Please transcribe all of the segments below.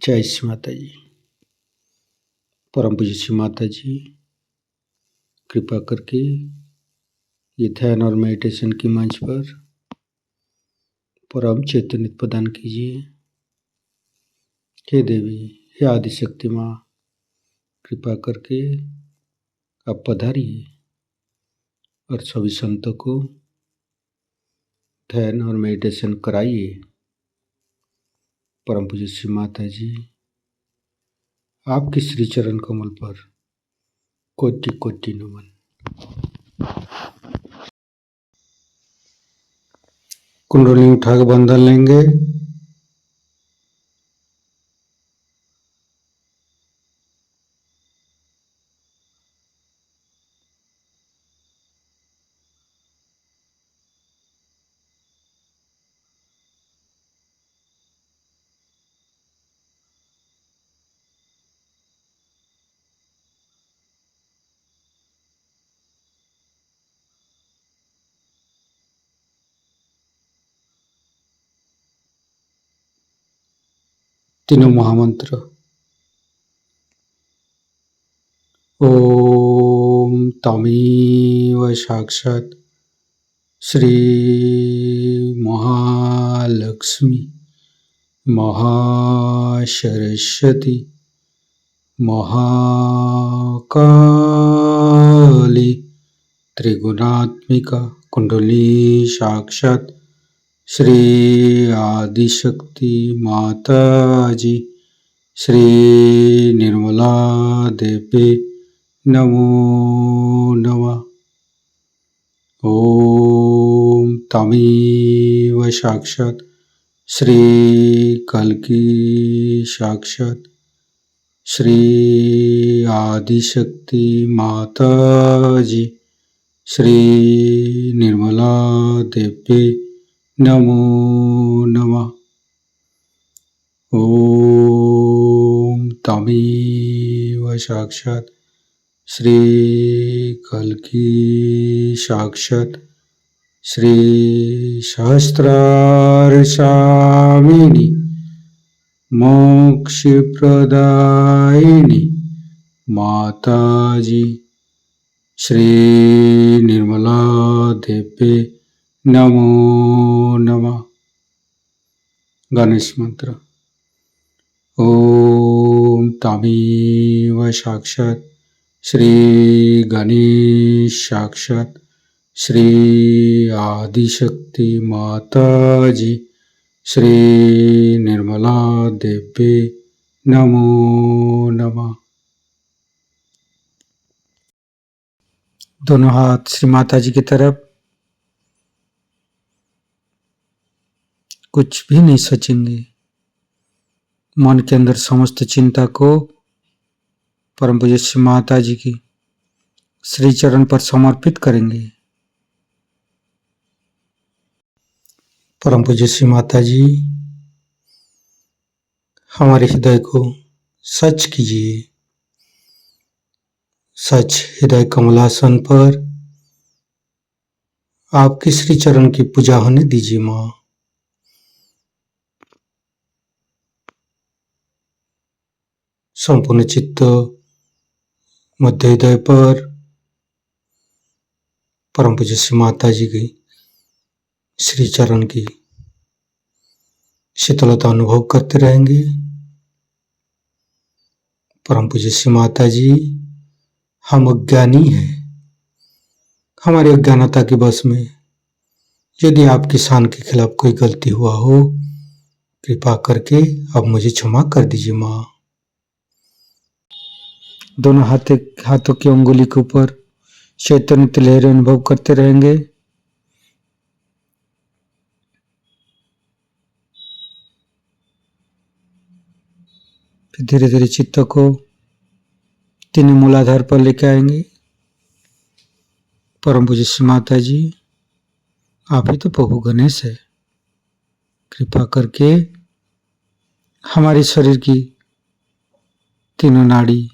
जय श्री माता जी। परम पूज्य श्री माता जी, कृपा करके ये ध्यान और मेडिटेशन की मंच पर परम चैतन्य प्रदान कीजिए। हे देवी, हे आदिशक्ति माँ, कृपा करके आप पधारिए और सभी संतों को ध्यान और मेडिटेशन कराइए। परम पूज्य श्री माता जी, आपके श्री चरण कमल पर कोटि कोटि नमन। कुंडली उठाकर बंधन लेंगे। तीनों महामंत्र। ओम तमेव साक्षात् श्री महालक्ष्मी महासरस्वती महाकाली त्रिगुणात्मिका कुंडली साक्षात् श्री आदिशक्ति माता जी श्री निर्मला देवी नमो नमः। ओम तमेव साक्षात् श्री कल्की साक्षात् श्री आदिशक्ति माता जी श्री निर्मला देवी नमो नमः। ओम तमेव साक्षात् श्री कल्की साक्षात् श्री सहस्रार स्वामिनी मोक्ष प्रदायिनी माता जी श्री निर्मला देवी नमो नमः। गणेश मंत्र। ओम तमेव साक्षात् श्री गणेश साक्षात् श्री आदिशक्ति माता जी श्री निर्मला देवी नमो नमः। दोनों हाथ श्री माता जी की तरफ। कुछ भी नहीं सोचेंगे। मन के अंदर समस्त चिंता को परम पूज्य श्री माता जी की श्री चरण पर समर्पित करेंगे। परम पूज्य श्री माता जी, हमारे हृदय को सच कीजिए। सच हृदय कमलासन पर आपके श्री चरण की पूजा होने दीजिए माँ। संपूर्ण चित्त मध्य हृदय पर परम पूज्य श्री माता जी की श्री चरण की शीतलता अनुभव करते रहेंगे। परम पूज्य श्री माता जी, हम अज्ञानी हैं। हमारी अज्ञानता के वश में यदि आपकी शान के खिलाफ कोई गलती हुआ हो, कृपा करके अब मुझे क्षमा कर दीजिए माँ। दोनों हाथों की अंगुली के ऊपर चैतन्य लहरें अनुभव करते रहेंगे। फिर धीरे धीरे चित्त को तीनों मूलाधार पर लेके आएंगे। परम पूज्य श्री माता जी, आप ही तो प्रभु गणेश है। कृपा करके हमारे शरीर की तीनों नाड़ी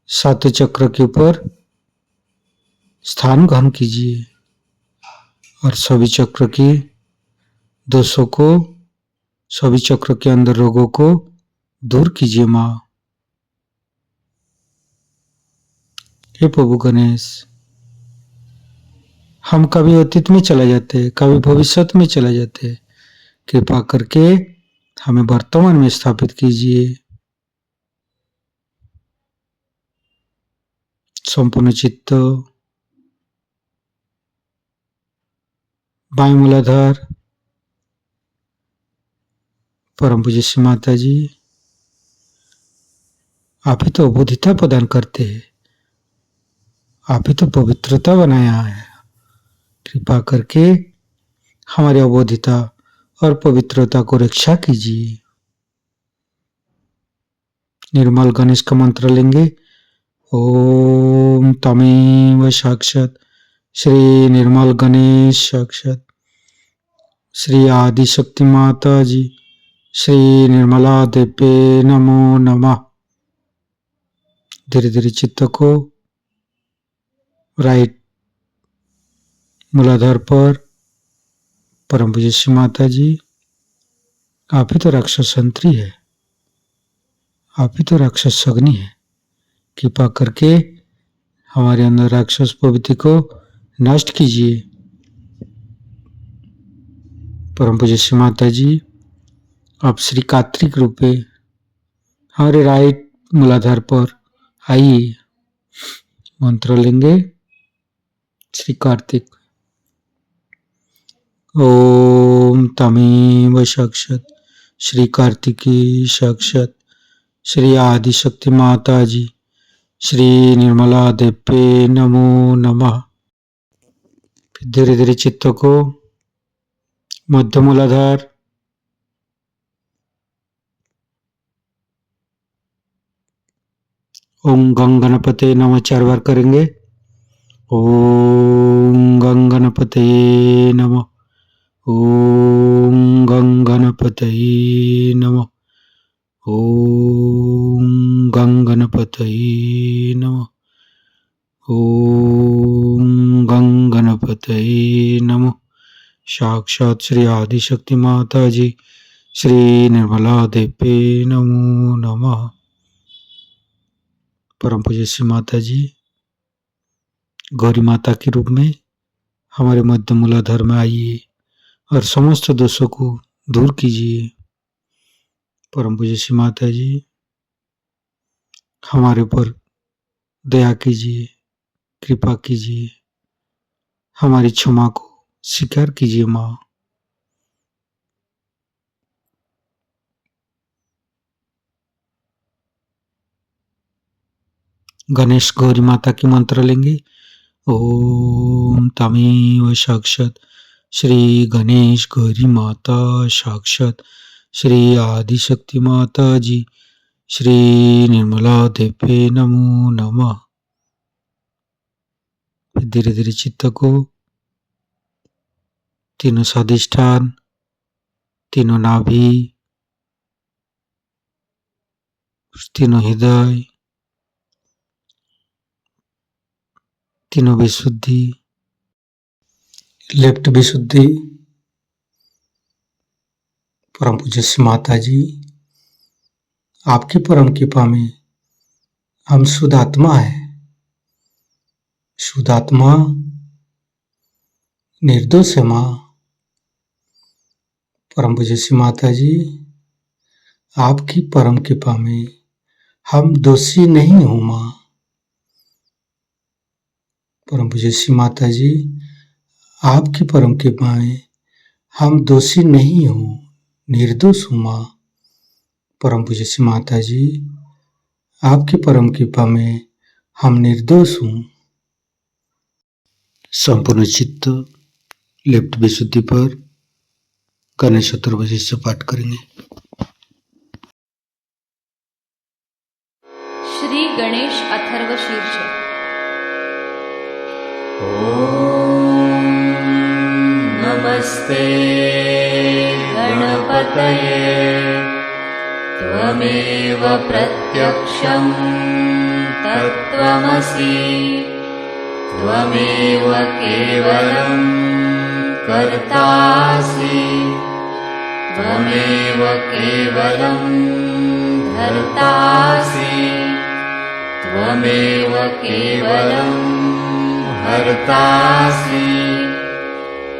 सातों चक्र के ऊपर स्थान ग्रहण कीजिए और सभी चक्र के दोषों को, सभी चक्र के अंदर रोगों को दूर कीजिए माँ। हे प्रभु गणेश, हम कभी अतीत में चले जाते, कभी भविष्य में चले जाते, कृपा करके हमें वर्तमान में स्थापित कीजिए। संपूर्ण चित्त, बाएं मूलाधार, परम पूज्य श्री माता जी, आप ही तो अबोधिता प्रदान करते हैं, आप ही तो पवित्रता बनाया है। कृपा करके हमारी अबोधिता और पवित्रता को रक्षा कीजिए। निर्मल गणेश का मंत्र लेंगे। ओम तमेव साक्षात श्री निर्मल गणेश साक्षात श्री आदिशक्ति माता जी श्री निर्मला देवे नमो नमः। धीरे धीरे चित्त को राइट मूलाधार पर, परम पूज्य श्री माता जी, आप ही तो राक्षस संतरी है, आप ही तो राक्षस अग्नि है। कृपा करके हमारे अंदर राक्षस प्रवृत्ति को नष्ट कीजिए। परम पूज्य श्री माता जी, आप श्री कार्तिक रूपे हमारे राइट मूलाधार पर आइए। मंत्र लेंगे। श्री कार्तिक। ओम तमेव साक्षात श्री कार्तिकी साक्षात श्री आदिशक्ति माता जी श्री निर्मला देवे नमो नमः। फिर धीरे धीरे चित्त को मध्य मूलाधार, ओम गंग गणपते नमः 4 बार करेंगे। ओम गंग गणपते नमः, ओम गंग गणपते नमः, ओम गंग गणपते नमः, ओम गंग गणपते नमः। साक्षात श्री आदिशक्ति माता जी श्री निर्मला देवे नमो नमः। परम पूज्य श्री माता जी, गौरी माता के रूप में हमारे मध्य मूलाधार में आइए और समस्त दोषों को दूर कीजिए। परम पूज्य श्री माता जी, हमारे ऊपर दया कीजिए, कृपा कीजिए, हमारी क्षमा को स्वीकार कीजिए माँ। गणेश गौरी माता की मंत्र लेंगे। ओम तमेव साक्षात श्री गणेश गौरी माता साक्षात श्री आदिशक्ति माता जी श्री निर्मला देवे नमो नमः। धीरे धीरे चित्त को तीनों स्वादिष्ठान, तीनों नाभि, तीनों हृदय, तीनों विशुद्धि, लेफ्ट विशुद्धि, परम पूज्य श्री माता जी, आपकी परम कृपा में हम शुद्ध आत्मा है। शुद्ध आत्मा निर्दोष है माँ। परम पूज्य श्री माता जी, आपकी परम कृपा में हम दोषी नहीं हूँ माँ। परम पूज्य श्री माता जी, आपकी परम कृपा में हम दोषी नहीं हूँ, निर्दोष हूँ माँ। परम पूज्य श्री माता जी, आपकी परम कृपा में हम निर्दोष हूँ। संपूर्ण चित्त लेफ्ट विशुद्धि पर गणेश चतुर्दशी से पाठ करेंगे। श्री गणेश अथर्व शीर्ष। ओम नमस्ते गणपतये त्वमेव प्रत्यक्षं तत्त्वमसि त्वमेव केवलं कर्तासि त्वमेव केवलं त्वमेव केवलं हर्तासि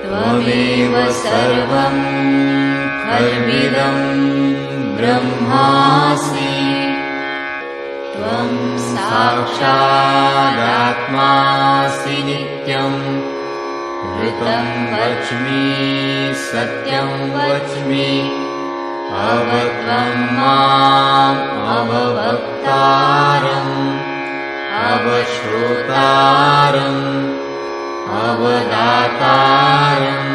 त्वमेव सर्वं खल्विदं ब्रह्मासि त्वं साक्षादात्मासि नित्यं ऋतं वच्मि सत्यं वच्मि अवत्वं माम् अववक्तारम् अवश्रोतारम् अवदातारम्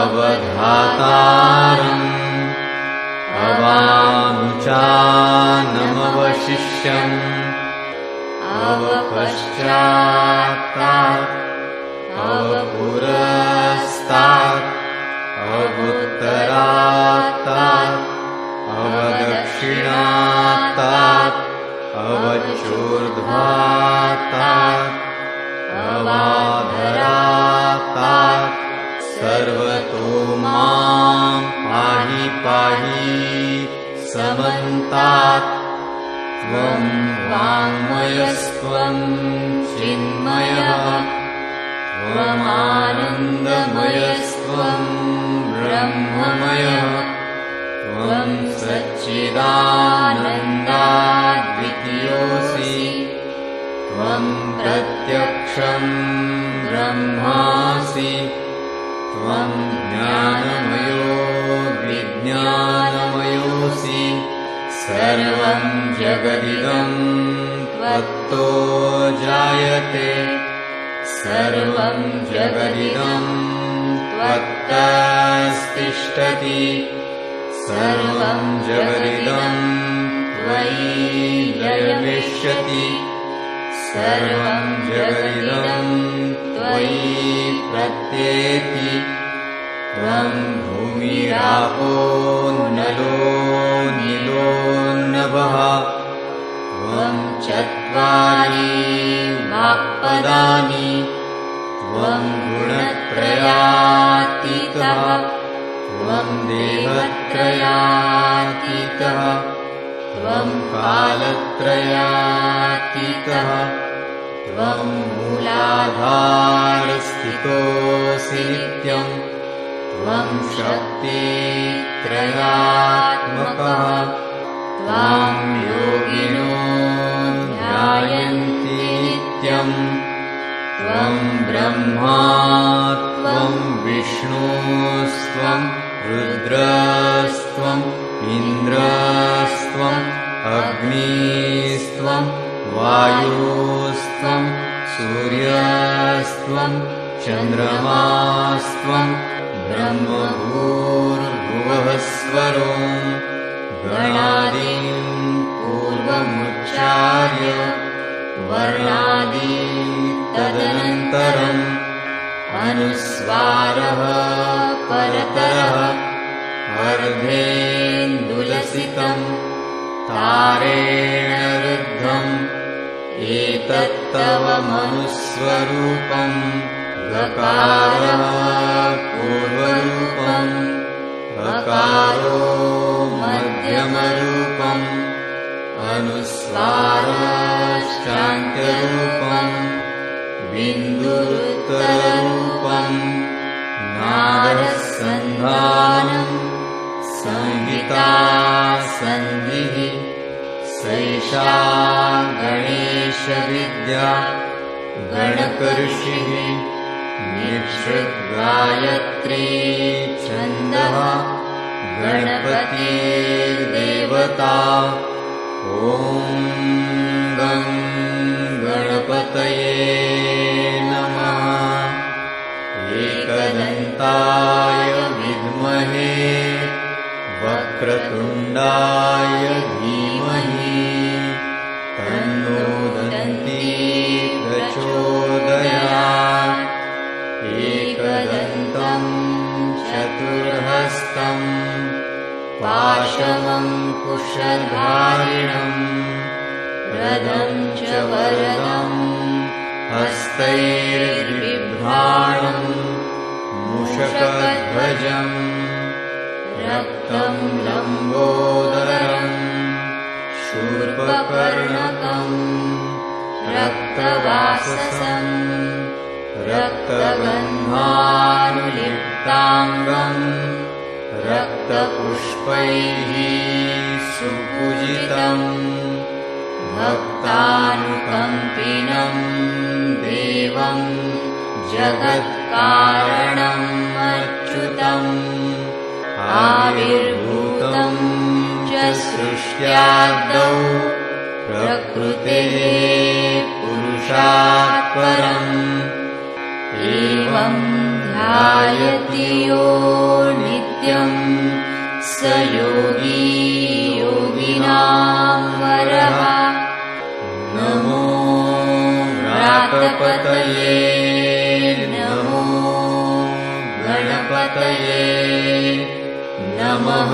अवधातारम् अवानुचानमवशिष्यम् अवपश्चात्तात् अवपुरस्तात् अवुत्तरात्तात् अवदक्षिणात्तात् अवचोर्ध्वात्तात् अवाधरात्तात् सर्वतो मां पाहि पाहि समन्तात् त्वं वाङ्मयस्त्वं चिन्मयः त्वमानन्दमयस्त्वं ब्रह्ममयः त्वं सच्चिदानन्दाद्वितीयोऽसि त्वं प्रत्यक्षं ब्रह्मासि त्वं ज्ञानमयो विज्ञानमयोऽसि सर्वं जगदिदं त्वत्तो जायते सर्वं जगदिदं त्वत्तस्तिष्ठति सर्वं जगदिदं त्वयि लयमिष्यति सर्वं जगदिदं त्वयि प्रत्येति त्वं भूमिरापो नलो नीलो नभः त्वं चत्वारि वाक्पदानि त्वं गुणत्रयातीतः त्वं देहत्रयातीतः त्वं कालत्रयातीतः त्वं मूलाधारस्थितोऽसि नित्यं त्वं शक्तित्रयात्मकः त्वां योगिनो ध्यायन्ति नित्यं त्वं ब्रह्मा त्वं विष्णुस्त्वं रुद्रस्त्वम् इन्द्रस्त्वम् अग्निस्त्वं वायुस्त्वं सूर्यस्त्वं चन्द्रमास्त्वं ब्रह्मभूर्भुवःस्वरो गणादीन् पूर्वमुच्चार्य वर्णादीन् तदनन्तरम् अनुस्वारः परतरः अर्धेन्दुलसितम् तारेण रुद्धम् एतत्तव मनुस्वरूपम् गकारः पूर्वरूपम् अकारो मध्यमरूपम् अनुस्वारश्चान्त्यरूपम् बिन्दुरुत्तररूपम् नादः सन्धानम् संहिता सन्धिः सैषा गणेशविद्या गणकऋषिः निःसृद्गायत्री छन्दः गणपतिर्देवता ॐ गं गणपतये नमः एकदन्ताय विद्महे वक्रतुण्डाय धीमहि तन्नो दन्ती प्रचोदयात् एकदन्तं चतुर्हस्तं पाशमङ्कुशधारिणं रदं च वरदं हस्तैर्बिभ्राणं मूषकध्वजम् रक्तं लम्बोदरं शूर्पकर्णकम् रक्तवाससं रक्तगन्धानुलिप्ताङ्गं रक्तपुष्पैः सुपूजितं भक्तानुकम्पिनं देवं जगत्कारणम् अच्युतम् आविर्भूतं च सृष्ट्यादौ प्रकृतेः पुरुषात् परम् एवं ध्यायति यो नित्यं स योगी योगिनां वरः नमो व्रातपतये नमो गणपतये नमः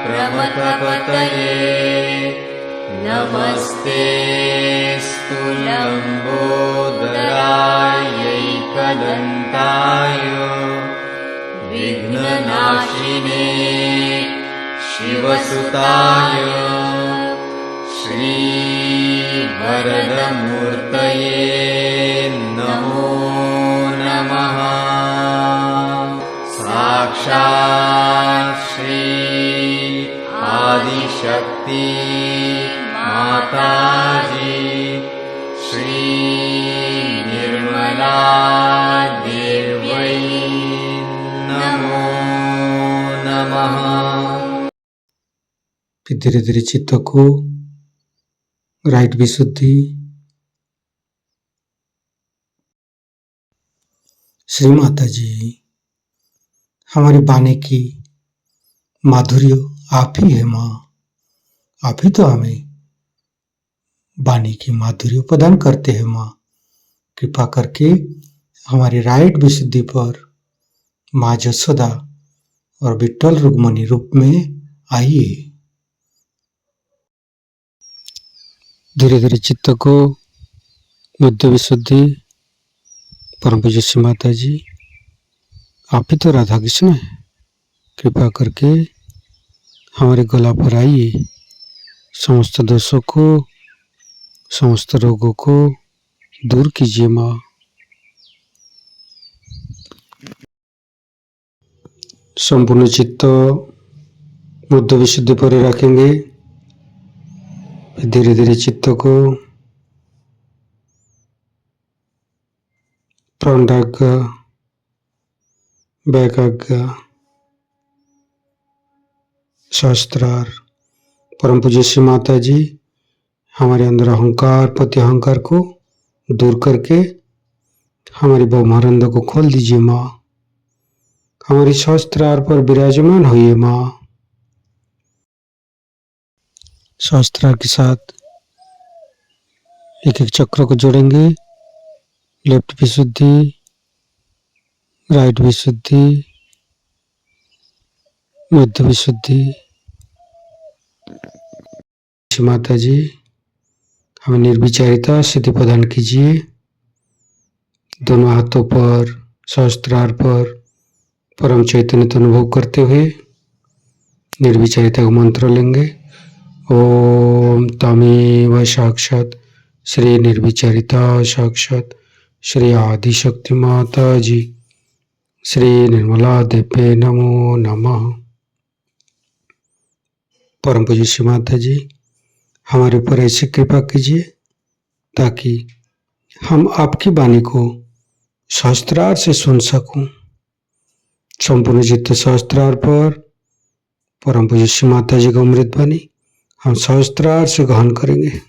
प्रमथपतये नमस्ते लम्बोदरायैकदन्ताय विघ्ननाशिने शिवसुताय श्रीवरदमूर्तये नमो नमः साक्षात् श्री आदिशक्ति माताजी श्री निर्मला देव्यै नमो नमः। फिर धीरे धीरे चित्त को राइट विशुद्धि, श्री माता जी हमारी वाणी की माधुर्य आप ही है माँ, आप ही तो हमें वाणी की माधुर्य प्रदान करते हैं माँ। कृपा करके हमारी राइट विशुद्धि पर माँ जसोदा और विट्ठल रुक्मणी रूप में आइए। धीरे धीरे चित्त को मध्य विशुद्धि, परम पूज्य श्री माता जी आप ही तो राधा कृष्ण है, कृपा करके हमारे गला पर आइए। समस्त दोषों को, समस्त रोगों को दूर कीजिए माँ। संपूर्ण चित्त बुद्ध विशुद्धि पर रखेंगे। धीरे धीरे चित्त को प्राणाग्र, वैकाग्र, शास्त्रार, परम पूज्य श्री माता जी हमारे अंदर अहंकार, पति अहंकार को दूर करके हमारी ब्रह्मानंद को खोल दीजिए माँ। हमारी शास्त्रार पर विराजमान होइए माँ। शास्त्रार के साथ एक एक चक्र को जोड़ेंगे। लेफ्ट विशुद्धि, राइट विशुद्धि, मध्य विशुद्धि। माता जी हमें निर्विचारिता सिद्धि प्रदान कीजिए। दोनों हाथों पर, सहस्त्रार पर परम चैतन्य का अनुभव करते हुए निर्विचारिता का मंत्र लेंगे। ओम तमेव साक्षात श्री निर्विचारिता साक्षात श्री आदिशक्ति माता जी श्री निर्मला देवे नमो नमः। परम पूज्य श्री माता जी हमारे ऊपर ऐसी कृपा कीजिए ताकि हम आपकी वाणी को शास्त्रार से सुन सकूं। संपूर्ण चित्त शास्त्रार पर परम पूज्य श्री माता जी का अमृत वाणी हम शास्त्रार से ग्रहण करेंगे।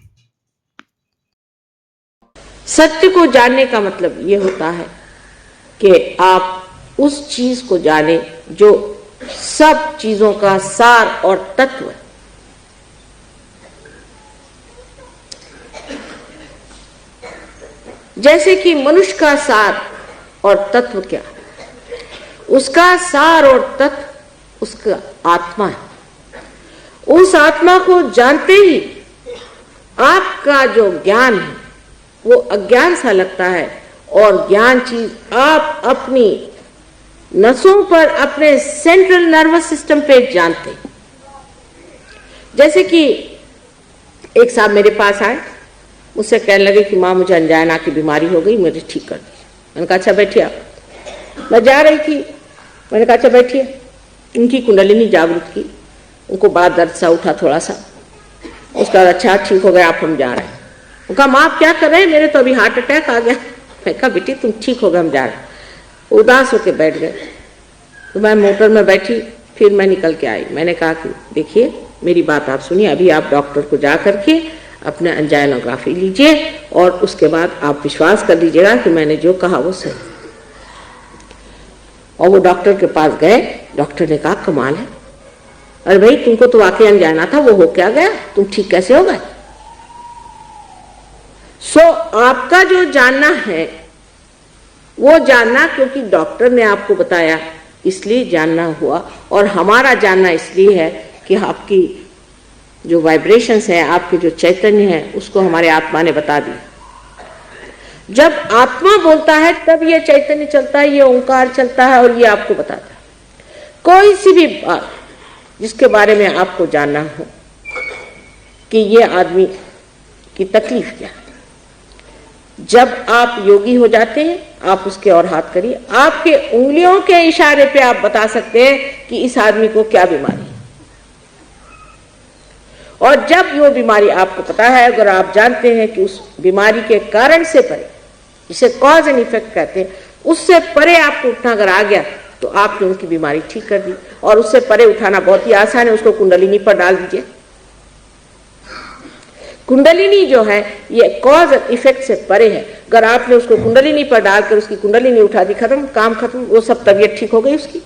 सत्य को जानने का मतलब ये होता है कि आप उस चीज को जाने जो सब चीजों का सार और तत्व है। जैसे कि मनुष्य का सार और तत्व क्या है? उसका सार और तत्व उसका आत्मा है। उस आत्मा को जानते ही आपका जो ज्ञान है वो अज्ञान सा लगता है और ज्ञान चीज आप अपनी नसों पर, अपने सेंट्रल नर्वस सिस्टम पे जानते। जैसे कि एक साहब मेरे पास आए, मुझसे कहने लगे कि माँ मुझे अंजाना की बीमारी हो गई, मुझे ठीक कर दीजिए। मैंने कहा अच्छा बैठिए आप। मैं जा रही थी, मैंने कहा अच्छा बैठिए। उनकी कुंडलिनी जागृत की, उनको बड़ा दर्द सा उठा थोड़ा सा। उसका अच्छा ठीक हो गया, आप हम जा रहे हैं। उनका माँ आप क्या कर रहे हैं, मेरे तो अभी हार्ट अटैक आ गया। मैं कहा बेटी तुम ठीक हो गए, हम जा रहे हैं। उदास होकर बैठ गए। तो मैं मोटर में बैठी, फिर मैं निकल के आई। मैंने कहा कि देखिए मेरी बात आप सुनिए, अभी आप डॉक्टर को जा करके अपने एंजाइनोग्राफी लीजिए और उसके बाद आप विश्वास कर लीजिएगा कि मैंने जो कहा वो सही। और वो डॉक्टर के पास गए। डॉक्टर ने कहा कमाल है, अरे भाई तुमको तो वाकई अंजाना था, वो हो क्या गया, तुम ठीक कैसे हो गए। सो आपका जो जानना है वो जानना क्योंकि डॉक्टर ने आपको बताया इसलिए जानना हुआ, और हमारा जानना इसलिए है कि आपकी जो वाइब्रेशंस है, आपके जो चैतन्य है, उसको हमारे आत्मा ने बता दिया। जब आत्मा बोलता है तब ये चैतन्य चलता है, ये ओंकार चलता है और ये आपको बताता है। कोई सी भी बात जिसके बारे में आपको जानना हो कि ये आदमी की तकलीफ क्या है, जब आप योगी हो जाते हैं आप उसके और हाथ करिए, आपके उंगलियों के इशारे पे आप बता सकते हैं कि इस आदमी को क्या बीमारी है। और जब वो बीमारी आपको पता है, अगर आप जानते हैं कि उस बीमारी के कारण से परे, जिसे कॉज एंड इफेक्ट कहते हैं, उससे परे आपको उठना अगर आ गया तो आपने उनकी बीमारी ठीक कर दी। और उससे परे उठाना बहुत ही आसान है, उसको कुंडलिनी पर डाल दीजिए। कुंडलिनी जो है ये कॉज और इफेक्ट से परे है। अगर आपने उसको कुंडलिनी पर डालकर उसकी कुंडलिनी उठा दी, खत्म, काम खत्म, वो सब तबीयत ठीक हो गई उसकी।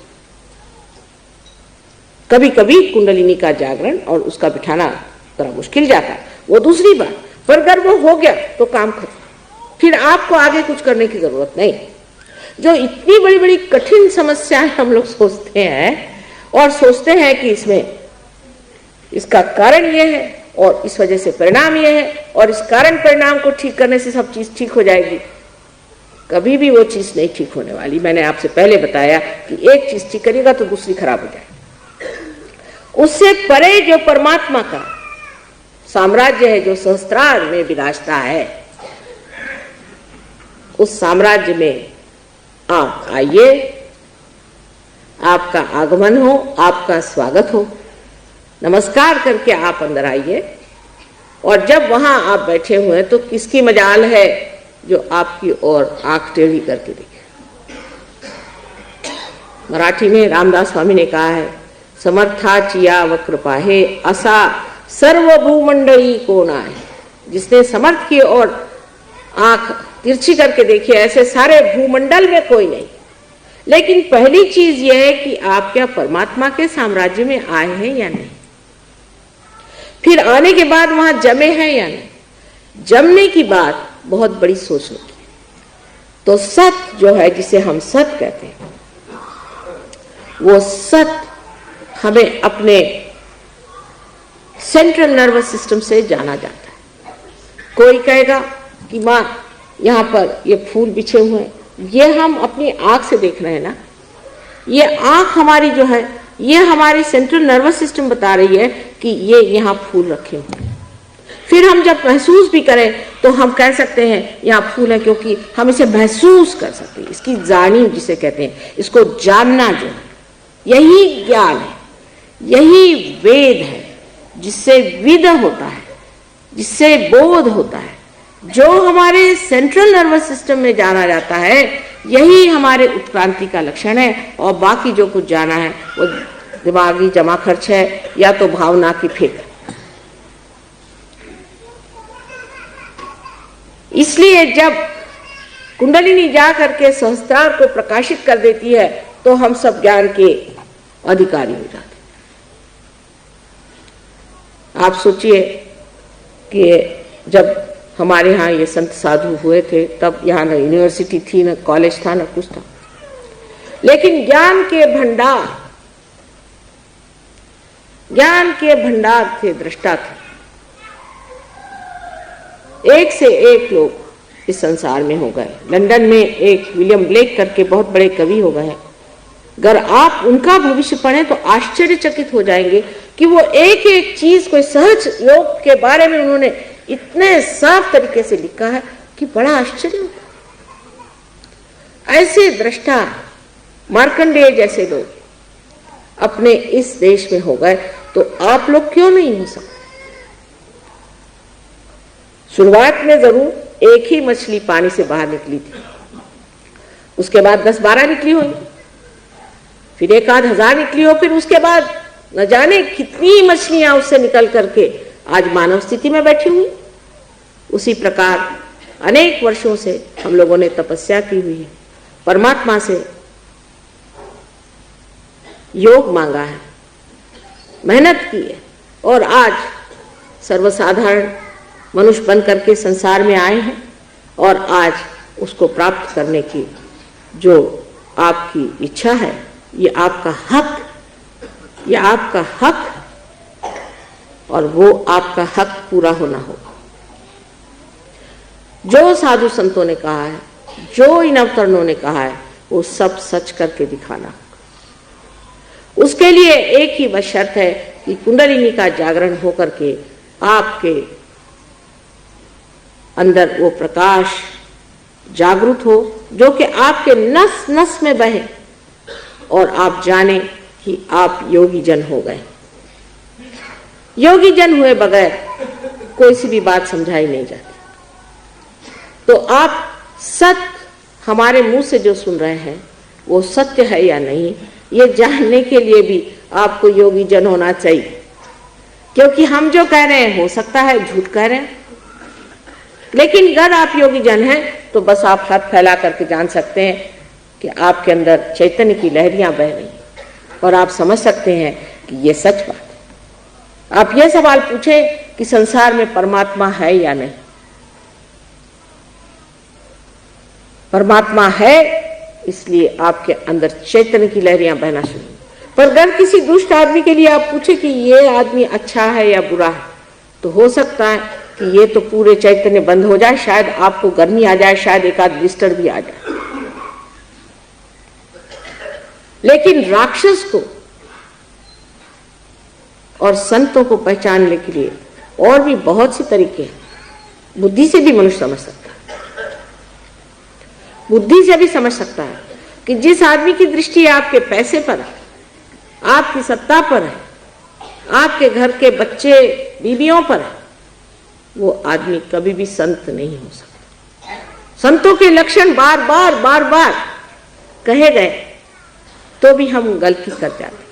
कभी कभी कुंडलिनी का जागरण और उसका बिठाना थोड़ा मुश्किल जाता है, वो दूसरी बात, पर अगर वो हो गया तो काम खत्म, फिर आपको आगे कुछ करने की जरूरत नहीं। जो इतनी बड़ी बड़ी कठिन समस्याएं हम लोग सोचते हैं और सोचते हैं कि इसमें इसका कारण ये है और इस वजह से परिणाम ये है और इस कारण परिणाम को ठीक करने से सब चीज ठीक हो जाएगी, कभी भी वो चीज नहीं ठीक होने वाली। मैंने आपसे पहले बताया कि एक चीज ठीक करिएगा तो दूसरी खराब हो जाएगी। उससे परे जो परमात्मा का साम्राज्य है, जो सहस्त्रार में विराजता है, उस साम्राज्य में आप आइए, आपका आगमन हो, आपका स्वागत हो, नमस्कार करके आप अंदर आइए। और जब वहां आप बैठे हुए हैं तो किसकी मजाल है जो आपकी ओर आंख टेढ़ी करके देखे। मराठी में रामदास स्वामी ने कहा है, समर्थाची याव कृपा है, असा सर्व भूमंडळी कोण आहे। जिसने समर्थ की ओर आंख तिरछी करके देखी, ऐसे सारे भूमंडल में कोई नहीं। लेकिन पहली चीज यह है कि आप क्या परमात्मा के साम्राज्य में आए हैं या नहीं, फिर आने के बाद वहां जमे हैं या नहीं। जमने की बात बहुत बड़ी सोचने की। तो सत जो है, जिसे हम सत कहते हैं, वो सत हमें अपने सेंट्रल नर्वस सिस्टम से जाना जाता है। कोई कहेगा कि मां यहाँ पर ये फूल बिछे हुए हैं, ये हम अपनी आंख से देख रहे हैं ना, ये आंख हमारी जो है, ये हमारी सेंट्रल नर्वस सिस्टम बता रही है कि ये यहाँ फूल रखे हुए हैं। फिर हम जब महसूस भी करें तो हम कह सकते हैं यहाँ फूल है, क्योंकि हम इसे महसूस कर सकते हैं। इसकी जानी जिसे कहते हैं, इसको जानना जो है, यही ज्ञान है, यही वेद है, जिससे विद होता है, जिससे बोध होता है। जो हमारे सेंट्रल नर्वस सिस्टम में जाना जाता है, यही हमारे उत्क्रांति का लक्षण है। और बाकी जो कुछ जाना है वो दिमागी जमा खर्च है या तो भावना की फिक्र। इसलिए जब कुंडलिनी जा करके सहस्त्रार को प्रकाशित कर देती है तो हम सब ज्ञान के अधिकारी हो जाते। आप सोचिए कि जब हमारे यहाँ ये संत साधु हुए थे, तब यहाँ न यूनिवर्सिटी थी, न कॉलेज था, न कुछ था, लेकिन ज्ञान के भंडार थे, दृष्टा थे। एक से एक लोग इस संसार में हो गए। लंदन में एक विलियम ब्लेक करके बहुत बड़े कवि हो गए हैं। अगर आप उनका भविष्य पढ़ें तो आश्चर्यचकित हो जाएंगे कि वो एक एक चीज को, सहज योग के बारे में उन्होंने इतने साफ तरीके से लिखा है कि बड़ा आश्चर्य होता है। ऐसे दृष्टा मार्कंडेय जैसे लोग अपने इस देश में हो गए तो आप लोग क्यों नहीं हो सकते? शुरुआत में जरूर एक ही मछली पानी से बाहर निकली थी, उसके बाद 10-12 निकली होंगी, फिर 1,000 निकली हो, फिर उसके बाद न जाने कितनी मछलियां उससे निकल करके आज मानव स्थिति में बैठी हुई। उसी प्रकार अनेक वर्षों से हम लोगों ने तपस्या की हुई है, परमात्मा से योग मांगा है, मेहनत की है, और आज सर्वसाधारण मनुष्य बन करके संसार में आए हैं, और आज उसको प्राप्त करने की जो आपकी इच्छा है, ये आपका हक, ये आपका हक, और वो आपका हक पूरा होना होगा। जो साधु संतों ने कहा है, जो इन अवतरणों ने कहा है, वो सब सच करके दिखाना होगा। उसके लिए एक ही बस शर्त है कि कुंडलिनी का जागरण होकर के आपके अंदर वो प्रकाश जागृत हो जो कि आपके नस नस में बहे, और आप जाने कि आप योगी जन हो गए। योगी जन हुए बगैर कोई सी भी बात समझाई नहीं जाती। तो आप सत्य हमारे मुंह से जो सुन रहे हैं वो सत्य है या नहीं, ये जानने के लिए भी आपको योगी जन होना चाहिए। क्योंकि हम जो कह रहे हैं हो सकता है झूठ कह रहे हैं, लेकिन अगर आप योगी जन हैं तो बस आप हाथ फैला करके जान सकते हैं कि आपके अंदर चैतन्य की लहरियां बह रही हैं, और आप समझ सकते हैं कि ये सच बात है। आप ये सवाल पूछें कि संसार में परमात्मा है या नहीं। परमात्मा है, इसलिए आपके अंदर चैतन्य की लहरियां बहना शुरू। पर अगर किसी दुष्ट आदमी के लिए आप पूछे कि ये आदमी अच्छा है या बुरा है, तो हो सकता है कि ये तो पूरे चैतन्य बंद हो जाए, शायद आपको गर्मी आ जाए, शायद एक आध ब्लिस्टर भी आ जाए। लेकिन राक्षस को और संतों को पहचानने के लिए और भी बहुत से तरीके हैं। बुद्धि से भी मनुष्य समझ सकता है, बुद्धि से भी समझ सकता है कि जिस आदमी की दृष्टि आपके पैसे पर है, आपकी सत्ता पर है, आपके घर के बच्चे बीवियों पर है, वो आदमी कभी भी संत नहीं हो सकता। संतों के लक्षण बार बार कहे गए तो भी हम गलती कर जाते।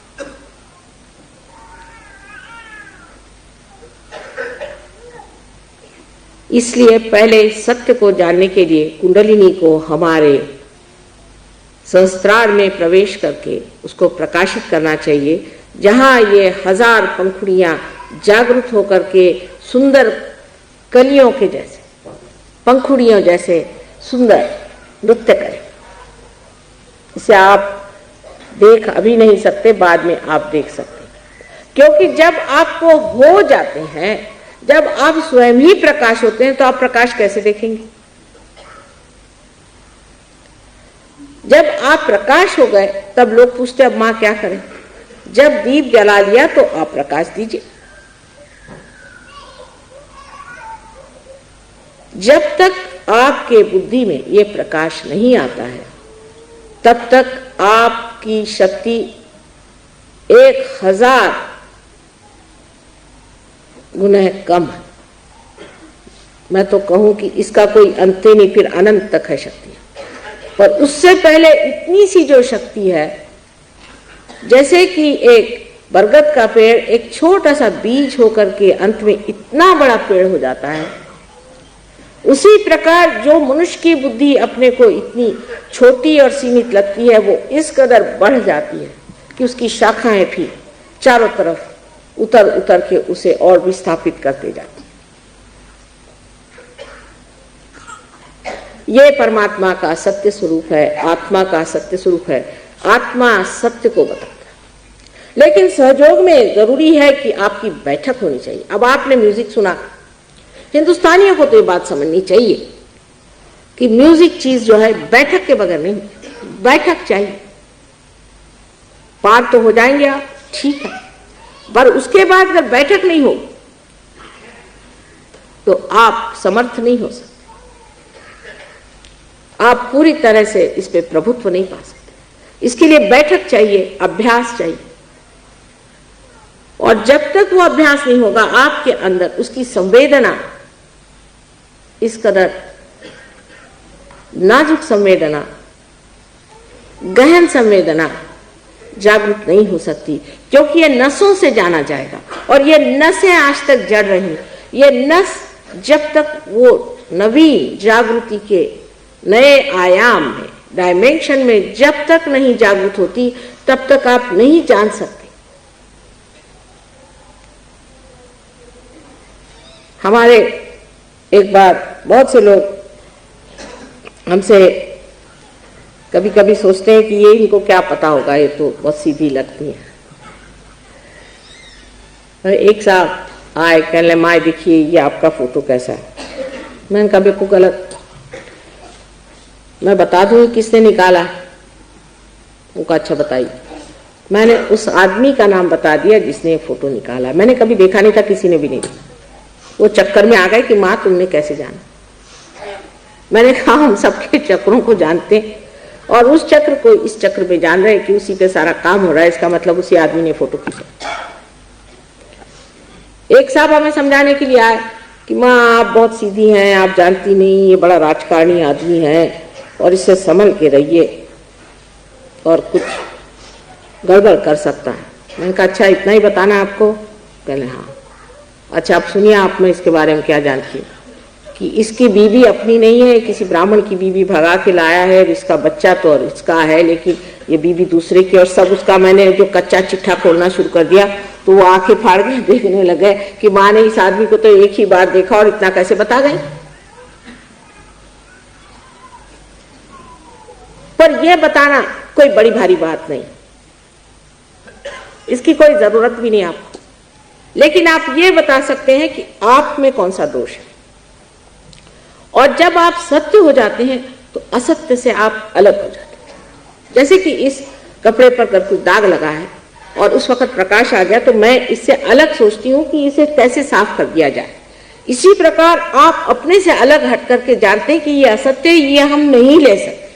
इसलिए पहले सत्य को जानने के लिए कुंडलिनी को हमारे सहस्त्रार में प्रवेश करके उसको प्रकाशित करना चाहिए, जहां ये 1000 पंखुड़ियां जागृत होकर के सुंदर कलियों के जैसे, पंखुड़ियों जैसे सुंदर नृत्य करें। इसे आप देख अभी नहीं सकते, बाद में आप देख सकते हैं। क्योंकि जब आपको हो जाते हैं, जब आप स्वयं ही प्रकाश होते हैं, तो आप प्रकाश कैसे देखेंगे? जब आप प्रकाश हो गए तब लोग पूछते अब मां क्या करें? जब दीप जला लिया तो आप प्रकाश दीजिए। जब तक आपके बुद्धि में ये प्रकाश नहीं आता है, तब तक आपकी शक्ति 1000 गुना कम है। मैं तो कहूं कि इसका कोई अंत नहीं, फिर अनंत तक है शक्ति। पर उससे पहले इतनी सी जो शक्ति है, जैसे कि एक बरगद का पेड़ एक छोटा सा बीज होकर के अंत में इतना बड़ा पेड़ हो जाता है, उसी प्रकार जो मनुष्य की बुद्धि अपने को इतनी छोटी और सीमित लगती है, वो इस कदर बढ़ जाती है कि उसकी शाखाएं भी चारों तरफ उतर उतर के उसे और भी स्थापित करते जाती है। ये परमात्मा का सत्य स्वरूप है, आत्मा का सत्य स्वरूप है। आत्मा सत्य को बताता है, लेकिन सहयोग में जरूरी है कि आपकी बैठक होनी चाहिए। अब आपने म्यूजिक सुना, हिंदुस्तानियों को तो ये बात समझनी चाहिए कि म्यूजिक चीज जो है बैठक के बगैर नहीं, बैठक चाहिए। पार तो हो जाएंगे आप, ठीक है, पर उसके बाद अगर बैठक नहीं हो तो आप समर्थ नहीं हो सकते, आप पूरी तरह से इस पे प्रभुत्व नहीं पा सकते। इसके लिए बैठक चाहिए, अभ्यास चाहिए, और जब तक वो अभ्यास नहीं होगा आपके अंदर उसकी संवेदना, इस कदर नाजुक संवेदना, गहन संवेदना जागृत नहीं हो सकती, क्योंकि ये नसों से जाना जाएगा और ये नसें आज तक जड़ रही। ये नस जब तक वो नवीन जागृति के नए आयाम में, डायमेंशन में जब तक नहीं जागृत होती, तब तक आप नहीं जान सकते। हमारे एक बार बहुत से लोग हमसे कभी कभी सोचते हैं कि ये इनको क्या पता होगा, ये तो बहुत सीधी लगती है। एक साहब आए, कहने माए देखिए ये आपका फोटो कैसा है। मैंने कहा बिल्कुल गलत, मैं बता दूं किसने निकाला। वो कहा अच्छा बताइए। मैंने उस आदमी का नाम बता दिया जिसने ये फोटो निकाला। मैंने कभी देखा नहीं था, किसी ने भी नहीं देखा। वो चक्कर में आ गए कि माँ तुमने कैसे जाना। मैंने कहा हम सबके चक्रों को जानते हैं और उस चक्र को इस चक्र में जान रहे हैं कि उसी पे सारा काम हो रहा है, इसका मतलब उसी आदमी ने फोटो खींचा। एक साहब हमें समझाने के लिए आए कि माँ आप बहुत सीधी हैं, आप जानती नहीं, ये बड़ा राजकारणी आदमी है और इससे संभल के रहिए और कुछ गड़बड़ कर सकता है। मैंने कहा अच्छा इतना ही बताना आपको? कहले हाँ। अच्छा आप सुनिए, आप में इसके बारे में क्या जानती है कि इसकी बीवी अपनी नहीं है, किसी ब्राह्मण की बीवी भगा के लाया है, इसका बच्चा तो और इसका है, लेकिन ये बीवी दूसरे की। और सब उसका मैंने जो कच्चा चिट्ठा खोलना शुरू कर दिया तो वो आंखें फाड़ के देखने लगे कि माँ ने इस आदमी को तो एक ही बार देखा और इतना कैसे बता गए। पर यह बताना कोई बड़ी भारी बात नहीं, इसकी कोई जरूरत भी नहीं आपको, लेकिन आप ये बता सकते हैं कि आप में कौन सा दोष है। और जब आप सत्य हो जाते हैं तो असत्य से आप अलग हो जाते हैं। जैसे कि इस कपड़े पर अगर कुछ दाग लगा है और उस वक्त प्रकाश आ गया तो मैं इससे अलग सोचती हूँ कि इसे कैसे साफ कर दिया जाए। इसी प्रकार आप अपने से अलग हट करके जानते हैं कि ये असत्य, ये हम नहीं ले सकते।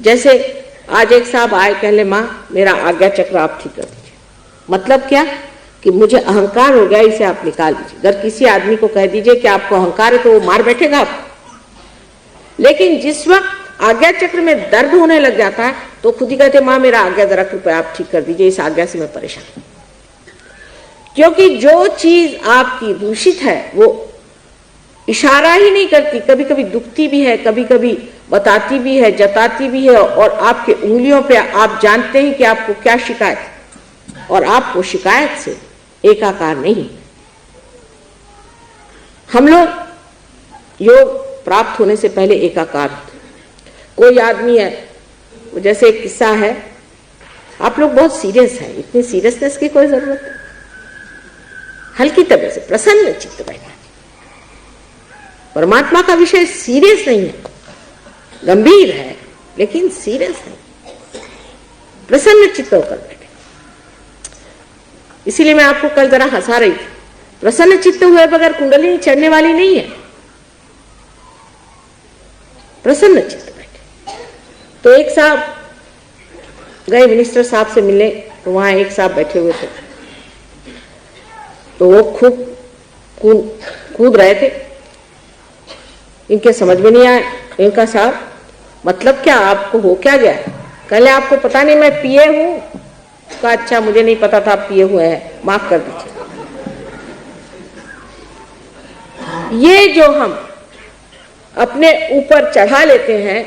जैसे आज एक साहब आए, कहले माँ मेरा आज्ञा चक्र आप ठीक कर दीजिए। मतलब क्या कि मुझे अहंकार हो गया, इसे आप निकाल दीजिए। अगर किसी आदमी को कह दीजिए कि आपको अहंकार है तो वो मार बैठेगा आपको। लेकिन जिस वक्त आज्ञा चक्र में दर्द होने लग जाता है तो खुद ही कहते माँ मेरा आज्ञा जरा कृपया आप ठीक कर दीजिए, इस आज्ञा से मैं परेशान हूं। क्योंकि जो चीज आपकी दूषित है वो इशारा ही नहीं करती, कभी कभी दुखती भी है, कभी कभी बताती भी है, जताती भी है, और आपके उंगलियों पे आप जानते हैं कि आपको क्या शिकायत है और आपको शिकायत से एकाकार नहीं। हम लोग योग प्राप्त होने से पहले एकाकार होते। कोई आदमी है, जैसे एक किस्सा है, आप लोग बहुत सीरियस हैं, इतनी सीरियसनेस की कोई जरूरत नहीं, हल्की तबीयत से प्रसन्न चित्त बैठा। परमात्मा का विषय सीरियस नहीं है, गंभीर है, लेकिन सीरियस नहीं, प्रसन्न चित्त होकर बैठे। इसीलिए मैं आपको कल जरा हंसा रही थी, प्रसन्न चित्त हुए बगैर कुंडलिनी चढ़ने वाली नहीं है। प्रसन्न चित्त बैठे। तो एक साहब गए मिनिस्टर साहब से मिलने, तो वहां एक साहब बैठे हुए थे, तो वो खूब कूद रहे थे। इनके समझ में नहीं आया। इनका साहब मतलब क्या, आपको हो क्या गया? कल आपको पता नहीं मैं पिए हूं? का अच्छा मुझे नहीं पता था आप पिए हुए हैं, माफ कर दीजिए। ये जो हम अपने ऊपर चढ़ा लेते हैं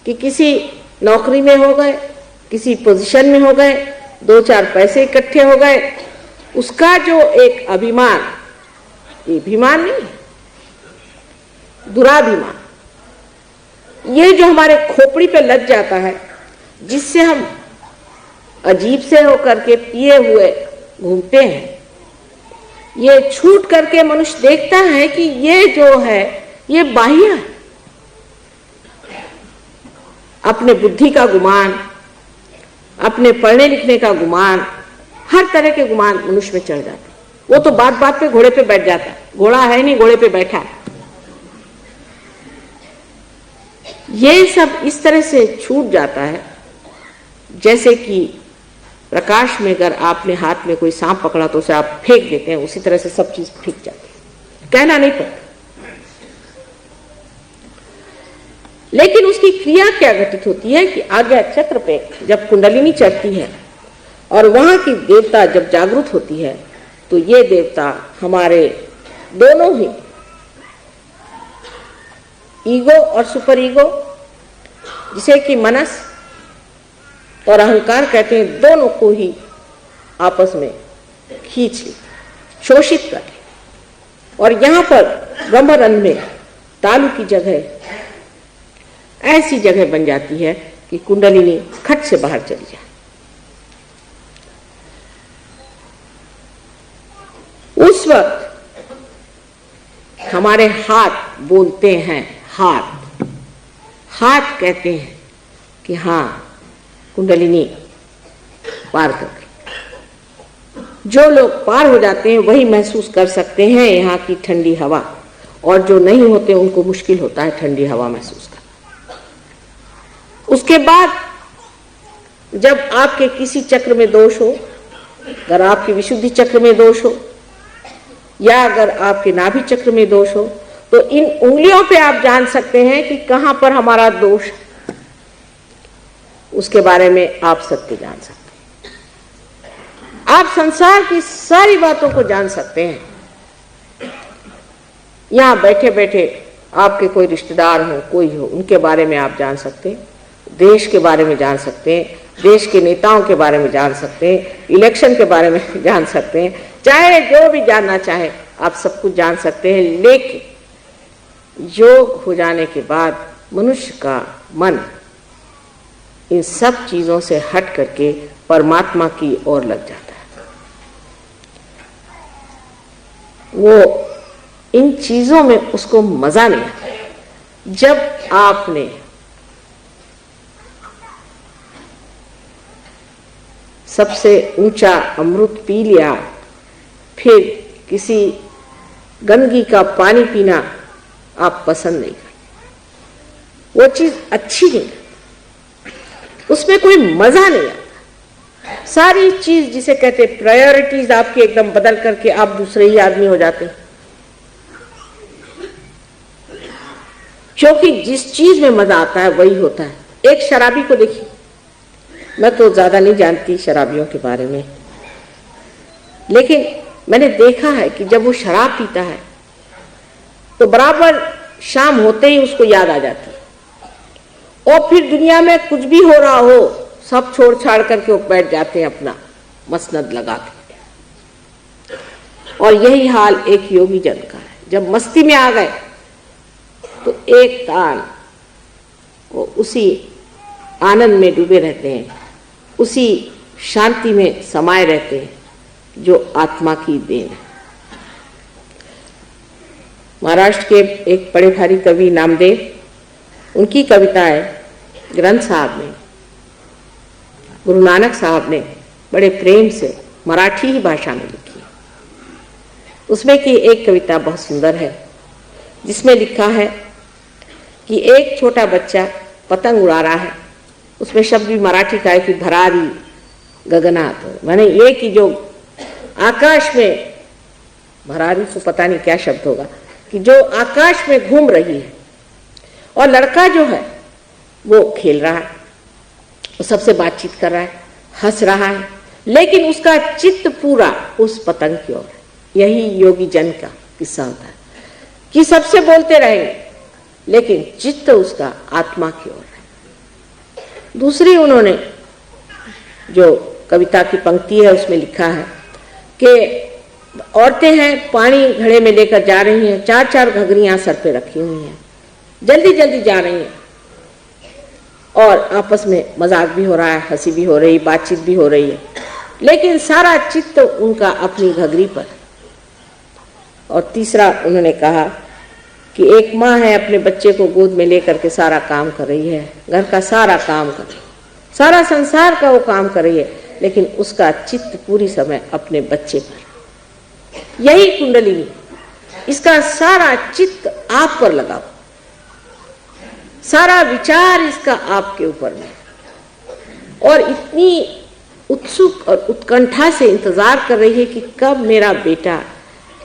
कि किसी नौकरी में हो गए, किसी पोजीशन में हो गए, 2-4 पैसे इकट्ठे हो गए, उसका जो एक अभिमान, ये अभिमान नहीं, दुराभिमान, ये जो हमारे खोपड़ी पे लग जाता है, जिससे हम अजीब से होकर के पिए हुए घूमते हैं, ये छूट करके मनुष्य देखता है कि ये जो है ये बाह्य है। अपने बुद्धि का गुमान, अपने पढ़ने लिखने का गुमान, हर तरह के गुमान मनुष्य में चढ़ जाते। वो तो बात बात पे घोड़े पे बैठ जाता है, घोड़ा है नहीं, घोड़े पे बैठा है। ये सब इस तरह से छूट जाता है जैसे कि प्रकाश में अगर आपने हाथ में कोई सांप पकड़ा तो उसे आप फेंक देते हैं, उसी तरह से सब चीज फेंक जाती है, कहना नहीं पड़ता। लेकिन उसकी क्रिया क्या घटित होती है कि आज्ञा चक्र पे जब कुंडलिनी चढ़ती है और वहां की देवता जब जागृत होती है तो ये देवता हमारे दोनों ही ईगो और सुपर ईगो, जिसे कि मनस और अहंकार कहते हैं, दोनों को ही आपस में खींच ले, शोषित कर ले। और यहां पर ब्रह्मरंध्र में तालु की जगह ऐसी जगह बन जाती है कि कुंडलिनी खट से बाहर चली जाए। उस वक्त हमारे हाथ बोलते हैं, हाथ कहते हैं कि हाँ कुंडलिनी पार कर गई। जो लोग पार हो जाते हैं वही महसूस कर सकते हैं यहाँ की ठंडी हवा, और जो नहीं होते उनको मुश्किल होता है ठंडी हवा महसूस करना। उसके बाद जब आपके किसी चक्र में दोष हो, अगर आपके विशुद्धि चक्र में दोष हो या अगर आपके नाभि चक्र में दोष हो, तो इन उंगलियों पे आप जान सकते हैं कि कहां पर हमारा दोष है। उसके बारे में आप सत्य जान सकते हैं। आप संसार की सारी बातों को जान सकते हैं। यहां बैठे बैठे आपके कोई रिश्तेदार हो, कोई हो, उनके बारे में आप जान सकते हैं, देश के बारे में जान सकते हैं, देश के नेताओं के बारे में जान सकते हैं, इलेक्शन के बारे में जान सकते हैं, चाहे जो भी जानना चाहे आप सब कुछ जान सकते हैं। लेकिन योग हो जाने के बाद मनुष्य का मन इन सब चीजों से हट करके परमात्मा की ओर लग जाता है। वो इन चीजों में उसको मजा नहीं आता। जब आपने सबसे ऊंचा अमृत पी लिया, फिर किसी गंदगी का पानी पीना आप पसंद नहीं करते, वो चीज अच्छी नहीं, उसमें कोई मजा नहीं आता। सारी चीज जिसे कहते प्रायोरिटीज आपकी एकदम बदल करके आप दूसरे ही आदमी हो जाते हैं। क्योंकि जिस चीज में मजा आता है वही होता है। एक शराबी को देखिए, मैं तो ज्यादा नहीं जानती शराबियों के बारे में, लेकिन मैंने देखा है कि जब वो शराब पीता है तो बराबर शाम होते ही उसको याद आ जाती है, और फिर दुनिया में कुछ भी हो रहा हो सब छोड़ छाड़ करके वो बैठ जाते हैं अपना मसनद लगा के। और यही हाल एक योगी जन का है। जब मस्ती में आ गए तो एक तान वो उसी आनंद में डूबे रहते हैं, उसी शांति में समाये रहते हैं जो आत्मा की देन है। महाराष्ट्र के एक बड़े भारी कवि नामदेव, उनकी कविताएं ग्रंथ साहब ने, गुरु नानक साहब ने बड़े प्रेम से मराठी ही भाषा में लिखी। उसमें की एक कविता बहुत सुंदर है, जिसमें लिखा है कि एक छोटा बच्चा पतंग उड़ा रहा है। उसमें शब्द भी मराठी का है कि भरारी गगनात, माने ये कि जो आकाश में, भरारी को पता नहीं क्या शब्द होगा, कि जो आकाश में घूम रही है, और लड़का जो है वो खेल रहा है, वो सबसे बातचीत कर रहा है, हंस रहा है, लेकिन उसका चित्त पूरा उस पतंग की ओर है। यही योगी जन का किस्सा होता है कि सबसे बोलते रहेंगे लेकिन चित्त उसका आत्मा की ओर है। दूसरी उन्होंने जो कविता की पंक्ति है उसमें लिखा है कि औरतें हैं, पानी घड़े में लेकर जा रही हैं, 4-4 घघरियां सर पे रखी हुई हैं, जल्दी जल्दी जा रही हैं, और आपस में मजाक भी हो रहा है, हंसी भी हो रही, बातचीत भी हो रही है, लेकिन सारा चित्त उनका अपनी घघरी पर। और तीसरा उन्होंने कहा कि एक माँ है, अपने बच्चे को गोद में लेकर के सारा काम कर रही है, घर का सारा काम कर रही है, सारा संसार का वो काम कर रही है, लेकिन उसका चित्त पूरी समय अपने बच्चे पर। यही कुंडलिनी, इसका सारा चित्त आप पर लगाओ, सारा विचार इसका आपके ऊपर में, और इतनी उत्सुक और उत्कंठा से इंतजार कर रही है कि कब मेरा बेटा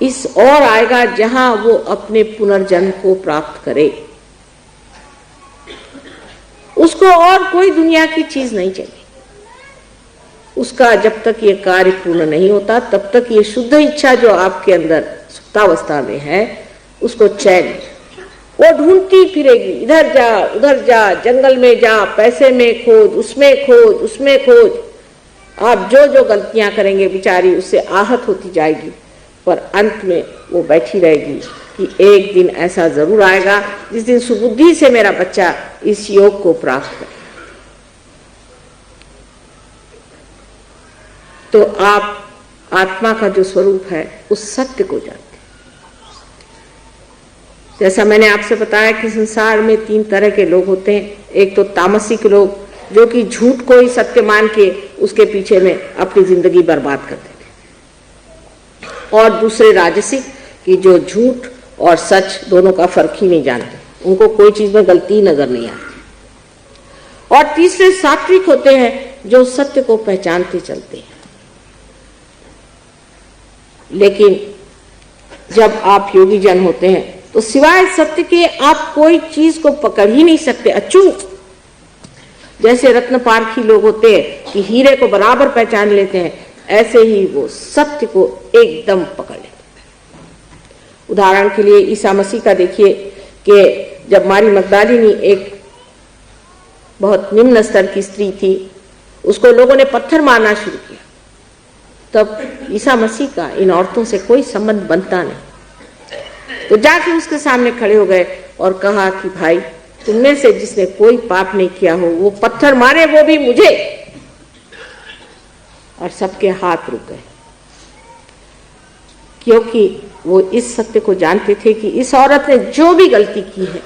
इस और आएगा जहां वो अपने पुनर्जन्म को प्राप्त करे। उसको और कोई दुनिया की चीज नहीं चाहिए। उसका जब तक ये कार्य पूर्ण नहीं होता तब तक ये शुद्ध इच्छा जो आपके अंदर सुप्तावस्था में है उसको चैन, वो ढूंढती फिरेगी, इधर जा उधर जा, जंगल में जा, पैसे में खोज, उसमें खोज, उसमें खोज। आप जो जो गलतियां करेंगे बेचारी उससे आहत होती जाएगी, पर अंत में वो बैठी रहेगी कि एक दिन ऐसा जरूर आएगा जिस दिन सुबुद्धि से मेरा बच्चा इस योग को प्राप्त करे। तो आप आत्मा का जो स्वरूप है उस सत्य को जानते हैं। जैसा मैंने आपसे बताया कि संसार में 3 तरह के लोग होते हैं। एक तो तामसिक लोग जो कि झूठ को ही सत्य मान के उसके पीछे में अपनी जिंदगी बर्बाद कर देते हैं, और दूसरे राजसिक कि जो झूठ और सच दोनों का फर्क ही नहीं जानते, उनको कोई चीज में गलती नजर नहीं आती। और तीसरे सात्विक होते हैं जो सत्य को पहचानते चलते हैं। लेकिन जब आप योगी जन होते हैं तो सिवाय सत्य के आप कोई चीज को पकड़ ही नहीं सकते। अचूक जैसे रत्न पारखी लोग होते हैं कि हीरे को बराबर पहचान लेते हैं, ऐसे ही वो सत्य को एकदम पकड़ लेते हैं। उदाहरण के लिए ईसा मसीह का देखिए कि जब मारी मगदलिनी एक बहुत निम्न स्तर की स्त्री थी, उसको लोगों ने पत्थर मारना शुरू किया, तब ईसा मसीह का इन औरतों से कोई संबंध बनता नहीं। तो जाके उसके सामने खड़े हो गए और कहा कि भाई तुमने से जिसने कोई पाप नहीं किया हो वो पत्थर मारे, वो भी मुझे। और सबके हाथ रुक गए, क्योंकि वो इस सत्य को जानते थे कि इस औरत ने जो भी गलती की है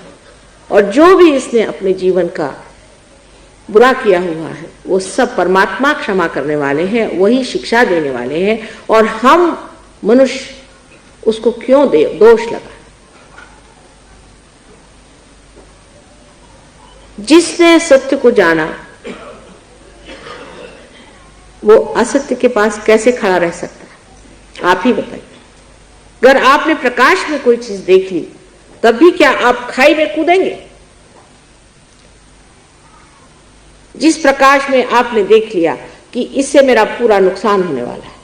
और जो भी इसने अपने जीवन का बुरा किया हुआ है वो सब परमात्मा क्षमा करने वाले हैं, वही शिक्षा देने वाले हैं, और हम मनुष्य उसको क्यों दोष लगा। जिसने सत्य को जाना वो असत्य के पास कैसे खड़ा रह सकता है, आप ही बताइए। अगर आपने प्रकाश में कोई चीज देख ली तब भी क्या आप खाई में कूदेंगे? जिस प्रकाश में आपने देख लिया कि इससे मेरा पूरा नुकसान होने वाला है,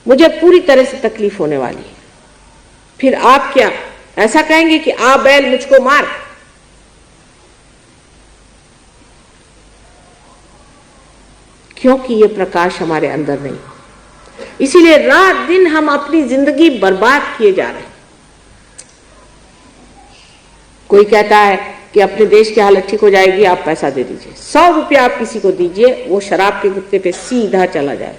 मुझे पूरी तरह से तकलीफ होने वाली है, फिर आप क्या ऐसा कहेंगे कि आ बैल मुझको मार? क्योंकि ये प्रकाश हमारे अंदर नहीं। इसीलिए रात दिन हम अपनी जिंदगी बर्बाद किए जा रहे हैं। कोई कहता है कि अपने देश की हालत ठीक हो जाएगी, आप पैसा दे दीजिए, 100 रुपया आप किसी को दीजिए, वो शराब के गुत्ते पे सीधा चला जाए।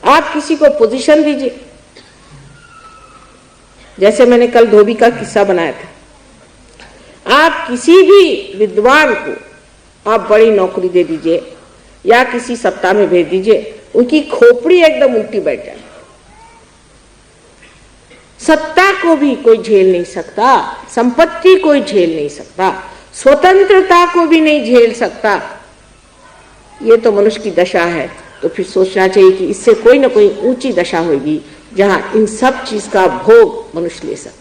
आप किसी को पोजीशन दीजिए, जैसे मैंने कल धोबी का किस्सा बनाया था। आप किसी भी विद्वान को आप बड़ी नौकरी दे दीजिए या किसी सत्ता में भेज दीजिए, उनकी खोपड़ी एकदम उल्टी बैठ जाए। सत्ता को भी कोई झेल नहीं सकता, संपत्ति कोई झेल नहीं सकता, स्वतंत्रता को भी नहीं झेल सकता। ये तो मनुष्य की दशा है। तो फिर सोचना चाहिए कि इससे कोई ना कोई ऊंची दशा होगी जहां इन सब चीज का भोग मनुष्य ले सकता है।